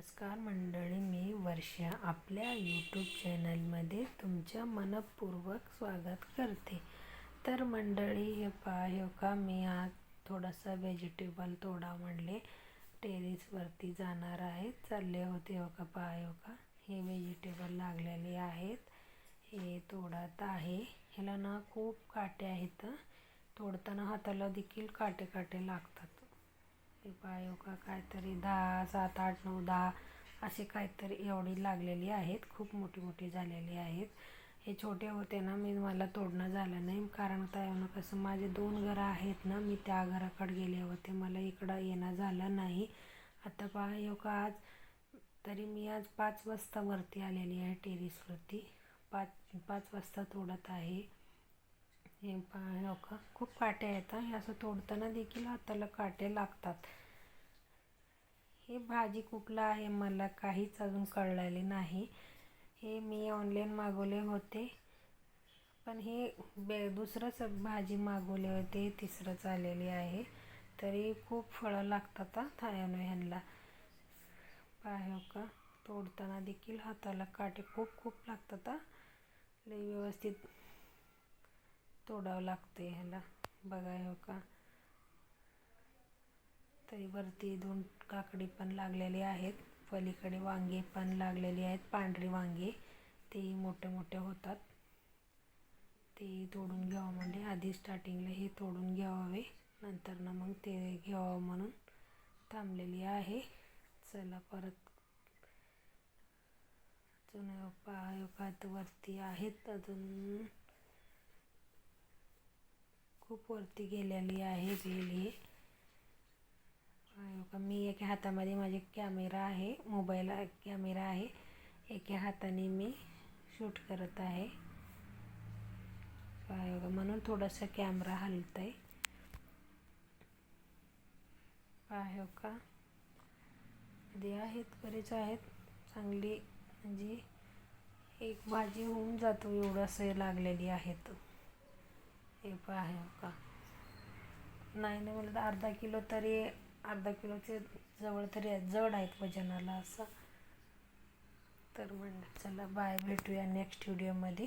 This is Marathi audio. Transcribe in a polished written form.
नमस्कार मंडळी, मी वर्षा आपल्या यूट्यूब चॅनलमध्ये तुमच्या मनपूर्वक स्वागत करते. तर मंडळी, हे का मी आज थोडासा व्हेजिटेबल तोडा म्हणले टेरेसवरती जाणार आहे. चालले होते का हे व्हेजिटेबल लागलेले आहेत, हे तोडत आहे. ह्याला ना खूप काटे आहेत, तोडताना हाताला देखील काटे लागतात. हे का काहीतरी 10, 7, 8, 9, 10 असे काहीतरी एवढी लागलेली आहेत. खूप मोठी झालेली आहेत. हे छोटे होते ना, मला तोडणं झालं नाही, कारण काय कसं माझे 2 घरं आहेत ना, मी त्या घराकडे गेले होते, मला इकडं येणं झालं नाही. आता का आज तरी मी आज 5 वाजता वरती आलेली आहे टेरेसवरती. 5 वाजता तोडत आहे. हे का खूप काटे आहेत. हे असं तोडताना देखील हाताला काटे लागतात. हे भाजी कुठला आहे मला काहीच अजून कळलेले नाही. हे मी ऑनलाईन मागवले होते, पण हे दुसरंच भाजी मागवले होते, तिसरंच आलेली आहे. तरी खूप फळं लागतात ह्यांना. का तोडताना देखील हाताला काटे खूप लागतात. लई व्यवस्थित तोडावं लागते ह्याला. बघा का तरी वरती 2 काकडी पण लागलेले आहेत. पलीकडे वांगे पण लागलेली आहेत, पांढरी वांगे. ते मोठे होतात. ते तोडून घ्यावं म्हणजे आधी स्टार्टिंगला हे तोडून घ्यावे, नंतर ना मग ते घ्यावं म्हणून थांबलेली आहे. चला परत अजून वरती आहेत, अजून खूप वरती गेलेली आहे वेली. मी एका हातामध्ये माझे कॅमेरा आहे, मोबाईल कॅमेरा आहे, एका हाताने मी शूट करत आहे. म्हणून थोडासा कॅमेरा हलत आहे. का मध्ये आहेत, बरेच आहेत. चांगली म्हणजे एक भाजी होऊन जातो एवढं असं लागलेली आहेत. हे का नाही मला तर अर्धा किलोचे जवळ तरी जड आहेत वजनाला असं. तर चला बाय, भेटूया नेक्स्ट व्हिडिओमध्ये.